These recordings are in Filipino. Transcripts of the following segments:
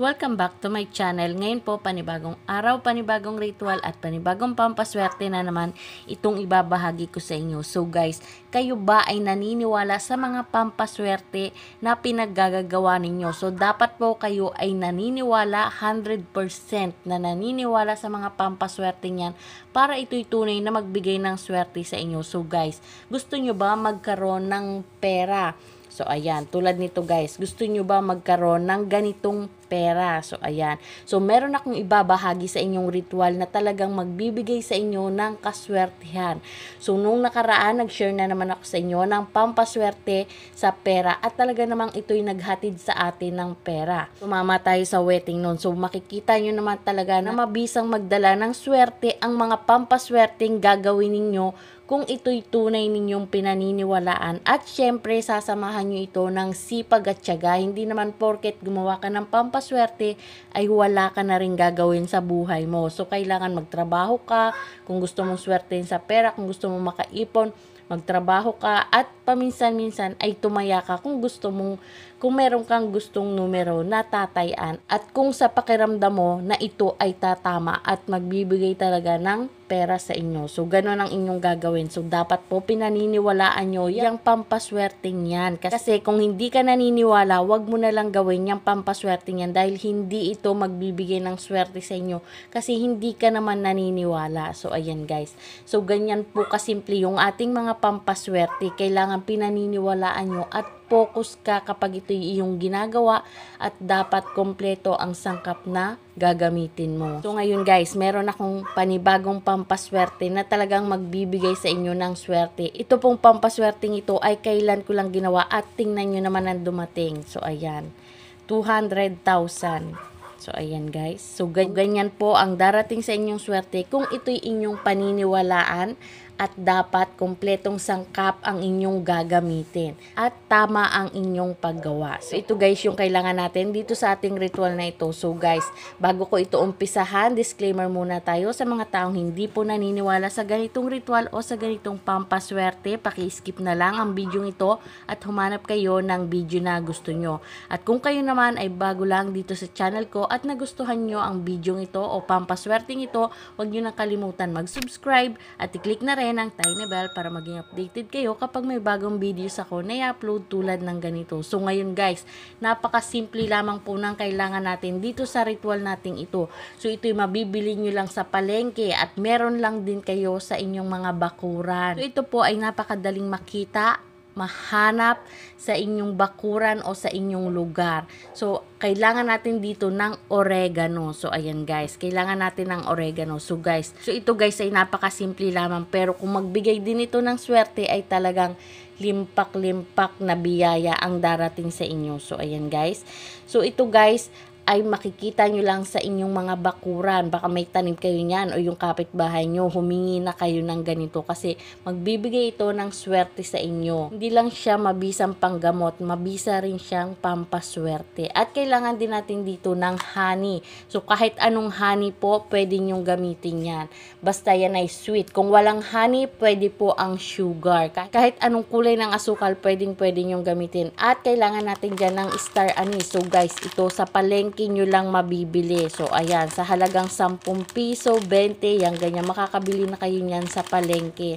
Welcome back to my channel. Ngayon po, panibagong araw, panibagong ritual at panibagong pampaswerte na naman itong ibabahagi ko sa inyo. So guys, kayo ba ay naniniwala sa mga pampaswerte na pinaggagawa ninyo? So dapat po kayo ay naniniwala 100% na naniniwala sa mga pampaswerte niyan para ito'y tunay na magbigay ng swerte sa inyo. So guys, gusto nyo ba magkaroon ng pera? So, ayan. Tulad nito guys. Gusto nyo ba magkaroon ng ganitong pera? So, ayan. So, meron akong ibabahagi sa inyong ritual na talagang magbibigay sa inyo ng kaswertehan. So, nung nakaraan, nag-share na naman ako sa inyo ng pampaswerte sa pera at talaga namang ito'y naghatid sa atin ng pera. Sumama tayo sa wedding noon. So, makikita nyo naman talaga na mabisang magdala ng swerte ang mga pampaswerteng gagawin ninyo kung ito'y tunay ninyong pinaniniwalaan at syempre sasamahan nyo ito ng sipag at tiyaga. Hindi naman porket gumawa ka ng pampaswerte ay wala ka na rin gagawin sa buhay mo. So kailangan magtrabaho ka kung gusto mong swertein sa pera, kung gusto mong makaipon, magtrabaho ka at paminsan-minsan ay tumaya ka kung gusto mong, kung meron kang gustong numero na tatayan at kung sa pakiramdam mo na ito ay tatama at magbibigay talaga ng pera sa inyo. So, ganun ang inyong gagawin. So, dapat po pinaniniwalaan nyo yung pampaswerteng yan. Kasi kung hindi ka naniniwala, wag mo na lang gawin yung pampaswerteng yan dahil hindi ito magbibigay ng swerte sa inyo kasi hindi ka naman naniniwala. So, ayan guys. So, ganyan po kasimple yung ating mga pampaswerte. Kailangan pinaniniwalaan nyo at focus ka kapag ito yung ginagawa at dapat kompleto ang sangkap na gagamitin mo. So ngayon guys, meron akong panibagong pampaswerte na talagang magbibigay sa inyo ng swerte. Ito pong pampaswerteng ito ay kailan ko lang ginawa at tingnan nyo naman ang dumating. So ayan, 200,000. So, ayan guys. So, ganyan po ang darating sa inyong swerte kung ito'y inyong paniniwalaan at dapat kompletong sangkap ang inyong gagamitin at tama ang inyong paggawa. So, ito guys yung kailangan natin dito sa ating ritual na ito. So, guys, bago ko ito umpisahan, disclaimer muna tayo sa mga taong hindi po naniniwala sa ganitong ritual o sa ganitong pampaswerte. Paki-skip na lang ang video ito at humanap kayo ng video na gusto nyo. At kung kayo naman ay bago lang dito sa channel ko at nagustuhan nyo ang video ito o pampaswerteng ito, huwag nyo nang kalimutan mag-subscribe at i-click na rin ang tiny bell para maging updated kayo kapag may bagong videos ako na i-upload tulad ng ganito. So ngayon guys, napakasimple lamang po ng kailangan natin dito sa ritual nating ito. So ito'y mabibili nyo lang sa palengke at meron lang din kayo sa inyong mga bakuran. So ito po ay napakadaling makita, mahanap sa inyong bakuran o sa inyong lugar. So, kailangan natin dito ng oregano. So, ayan guys, kailangan natin ng oregano. So, guys, so ito guys ay napakasimple lamang. Pero kung magbigay din ito ng swerte ay talagang limpak-limpak na biyaya ang darating sa inyo. So, ayan guys. So, ito guys ay makikita nyo lang sa inyong mga bakuran. Baka may tanim kayo niyan o yung kapitbahay nyo, humingi na kayo ng ganito kasi magbibigay ito ng swerte sa inyo. Hindi lang siya mabisang panggamot, mabisa rin siyang pampaswerte. At kailangan din natin dito ng honey. So kahit anong honey po, pwede nyong gamitin yan. Basta yan ay sweet. Kung walang honey, pwede po ang sugar. Kahit anong kulay ng asukal, pwede nyong gamitin. At kailangan natin dyan ng star anise. So guys, ito sa palengke nyo lang mabibili. So, ayan, sa halagang 10 piso, 20, yan, ganyan, makakabili na kayo niyan sa palengke.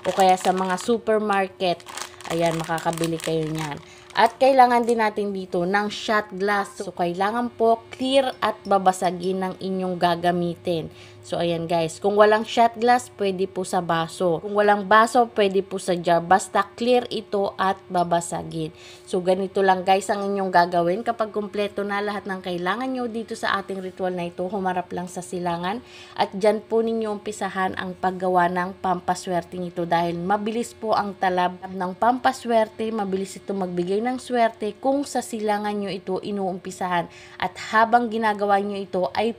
O kaya sa mga supermarket, ayan, makakabili kayo niyan. At kailangan din natin dito ng shot glass. So, kailangan po clear at babasagin ng inyong gagamitin. So, ayan guys. Kung walang shot glass, pwede po sa baso. Kung walang baso, pwede po sa jar. Basta clear ito at babasagin. So, ganito lang guys ang inyong gagawin. Kapag kumpleto na lahat ng kailangan nyo dito sa ating ritual na ito, humarap lang sa silangan. At dyan po ninyo umpisahan ang paggawa ng pampaswerte nito. Dahil mabilis po ang talab ng pampaswerte. Mabilis ito magbigay ng swerte kung sa silangan nyo ito inuumpisahan. At habang ginagawa nyo ito ay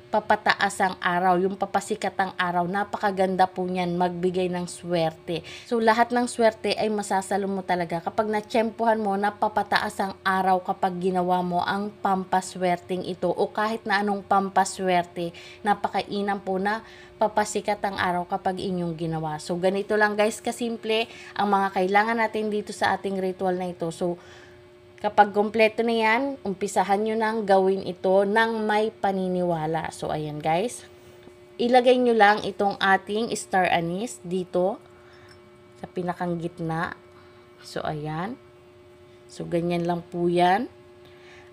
papataas ang araw, yung papasikat ang araw, napakaganda po niyan magbigay ng swerte. So lahat ng swerte ay masasalo mo talaga kapag natsyempohan mo na papataas ang araw kapag ginawa mo ang pampaswerteng ito o kahit na anong pampaswerte, napakainam po na papasikat ang araw kapag inyong ginawa. So ganito lang guys kasimple ang mga kailangan natin dito sa ating ritual na ito. So Kapag kompleto na yan, umpisahan nyo nang gawin ito ng may paniniwala. So, ayan guys. Ilagay nyo lang itong ating star anise dito sa pinakang gitna. So, ayan. So, ganyan lang po yan.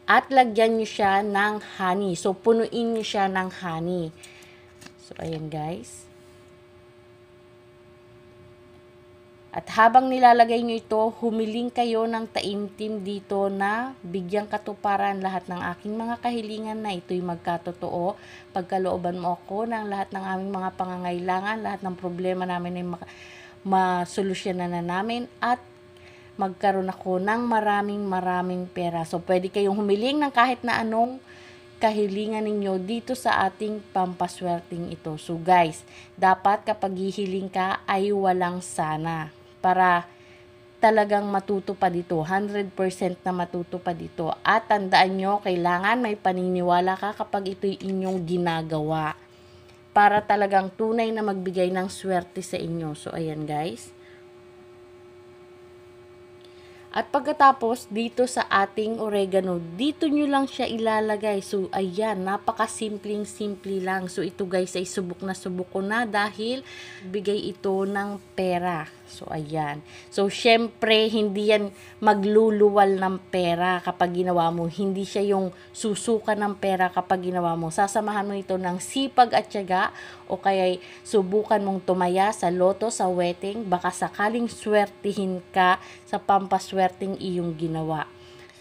At lagyan nyo siya ng honey. So, punuin nyo siya ng honey. So, ayan guys. At habang nilalagay nyo ito, humiling kayo ng taimtim dito na bigyang katuparan lahat ng aking mga kahilingan na ito'y magkatotoo. Pagkalooban mo ako ng lahat ng aming mga pangangailangan, lahat ng problema namin ay masolusyonan na namin at magkaroon ako ng maraming pera. So, pwede kayong humiling ng kahit na anong kahilingan ninyo dito sa ating pampaswerteng ito. So, guys, dapat kapag hihiling ka ay walang sana para talagang matutupad ito. 100% na matutupad ito. At tandaan nyo, kailangan may paniniwala ka kapag ito'y inyong ginagawa para talagang tunay na magbigay ng swerte sa inyo. So, ayan guys. At pagkatapos, dito sa ating oregano, dito nyo lang siya ilalagay. So, ayan, napakasimpleng-simple lang. So, ito guys ay subok na subok ko na dahil bigay ito ng pera. So, ayan. So, syempre, hindi yan magluluwal ng pera kapag ginawa mo. Hindi siya yung susuka ng pera kapag ginawa mo. Sasamahan mo ito ng sipag at tiyaga o kaya subukan mong tumaya sa loto, sa wedding. Baka sakaling swertihin ka sa pampaswerteng iyong ginawa.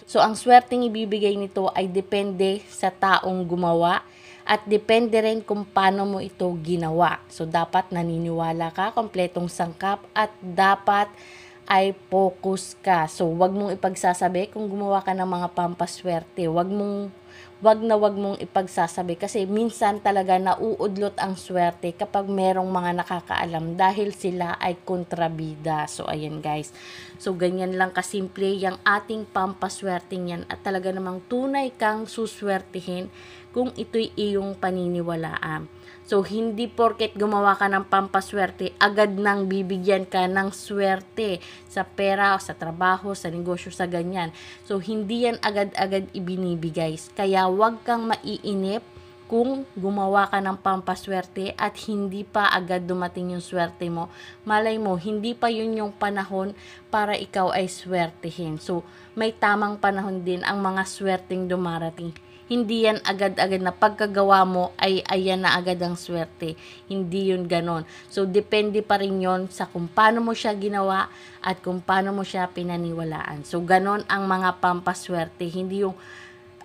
So, ang swerteng ibibigay nito ay depende sa taong gumawa at depende rin kung paano mo ito ginawa. So, dapat naniniwala ka, kompletong sangkap at dapat ay focus ka. So, wag mong ipagsasabi kung gumawa ka ng mga pampaswerte. Wag mong ipagsasabi kasi minsan talaga nauudlot ang swerte kapag merong mga nakakaalam dahil sila ay kontrabida. So, ayan guys. So, ganyan lang kasimple yung ating pampaswerteng yan at talaga namang tunay kang suswertihin kung ito'y iyong paniniwalaan. So, hindi porket gumawa ka ng pampaswerte, agad nang bibigyan ka ng swerte sa pera, sa trabaho, sa negosyo, sa ganyan. So, hindi yan agad-agad ibinibigay. Kaya, huwag kang maiinip kung gumawa ka ng pampaswerte at hindi pa agad dumating yung swerte mo. Malay mo, hindi pa yun yung panahon para ikaw ay swertehin. So, may tamang panahon din ang mga swerteng dumarating. Hindi yan agad-agad na pagkagawa mo ay ayan na agad ang swerte. Hindi yun ganon. So, depende pa rin yun sa kung paano mo siya ginawa at kung paano mo siya pinaniwalaan. So, ganon ang mga pampaswerte. Hindi yung,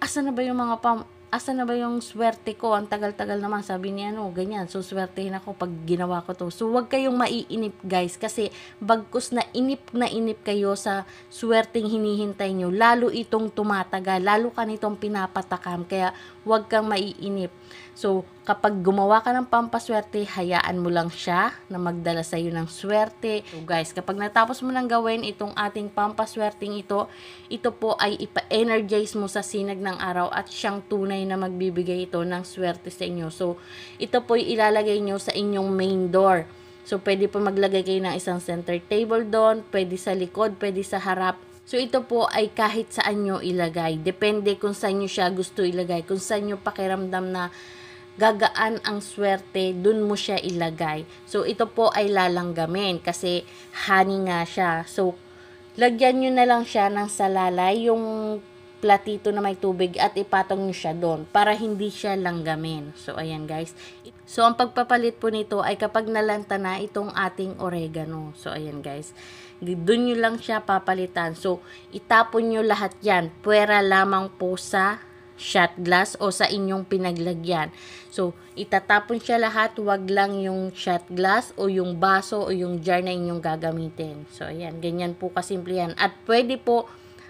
asa na ba yung swerte ko? Ang tagal-tagal naman, sabi niya, ganyan. So, swertehin ako pag ginawa ko to. So, wag kayong maiinip, guys. Kasi, bagkus na inip kayo sa swerteng hinihintay nyo. Lalo itong tumatagal. Lalo ka nitong pinapatakam. Kaya, wag kang maiinip. So, kapag gumawa ka ng pampaswerte, hayaan mo lang siya na magdala sa iyo ng swerte. So, guys, kapag natapos mo nang gawin itong ating pampaswerteng ito po ay ipa-energize mo sa sinag ng araw at siyang tunay na magbibigay ito ng swerte sa inyo. So, ito po ilalagay nyo sa inyong main door. So, pwede po maglagay kayo ng isang center table doon, pwede sa likod, pwede sa harap. So, ito po ay kahit saan nyo ilagay. Depende kung saan nyo siya gusto ilagay. Kung saan nyo pakiramdam na gagaan ang swerte, dun mo siya ilagay. So, ito po ay lalanggamin kasi honey nga siya. So, lagyan nyo na lang siya ng salalay, yung platito na may tubig at ipatong nyo siya doon para hindi siya langgamin. So, ayan guys. So, ang pagpapalit po nito ay kapag nalanta na itong ating oregano. So, ayan guys. Doon nyo lang siya papalitan. So, itapon nyo lahat yan. Puwera lamang po sa shot glass o sa inyong pinaglagyan. So, itatapon siya lahat, wag lang yung shot glass o yung baso o yung jar na inyong gagamitin. So, ayan, ganyan po kasimple yan. At pwede po,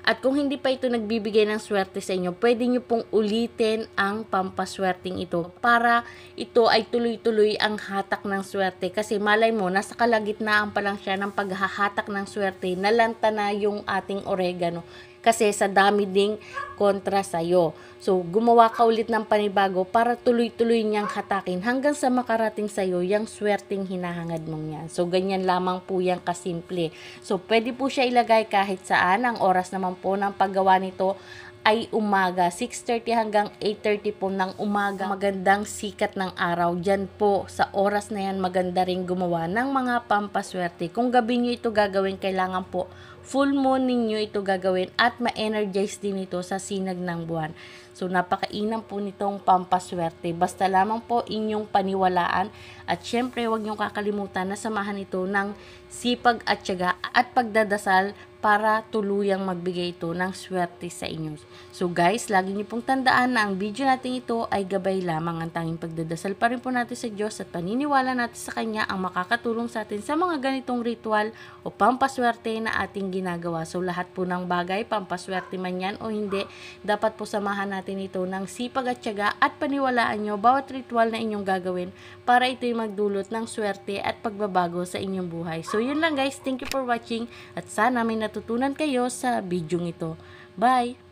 at kung hindi pa ito nagbibigay ng swerte sa inyo, pwede nyo pong ulitin ang pampaswerteng ito para ito ay tuloy-tuloy ang hatak ng swerte. Kasi malay mo, nasa kalagitnaan pa lang siya ng paghahatak ng swerte, nalanta na yung ating oregano. kasi sa dami ding kontra sa'yo. So, gumawa ka ulit ng panibago para tuloy-tuloy niyang hatakin hanggang sa makarating sa'yo yung swerteng hinahangad mong yan. So, ganyan lamang po yan kasimple. So, pwede po siya ilagay kahit saan. Ang oras naman po ng paggawa nito ay umaga, 6:30 hanggang 8:30 po ng umaga. Magandang sikat ng araw. Diyan po, sa oras na yan, maganda rin gumawa ng mga pampaswerte. Kung gabi nyo ito gagawin, kailangan po full moon ninyo ito gagawin at ma-energize din ito sa sinag ng buwan. So, napakainam po nitong pampaswerte. Basta lamang po inyong paniwalaan at syempre, huwag nyo kakalimutan na samahan ito ng sipag at tiyaga at pagdadasal para tuluyang magbigay ito ng swerte sa inyo. So guys, lagi niyo pong tandaan na ang video natin ito ay gabay lamang. Ang tanging pagdadasal pa rin po natin sa Diyos at paniniwala natin sa Kanya ang makakatulong sa atin sa mga ganitong ritual o pampaswerte na ating ginagawa. So lahat po ng bagay, pampaswerte man yan o hindi, dapat po samahan natin ito ng sipag at tiyaga at paniwalaan nyo bawat ritual na inyong gagawin para ito'y magdulot ng swerte at pagbabago sa inyong buhay. So yun lang guys, thank you for watching at sana may natutunan kayo sa video ito. Bye!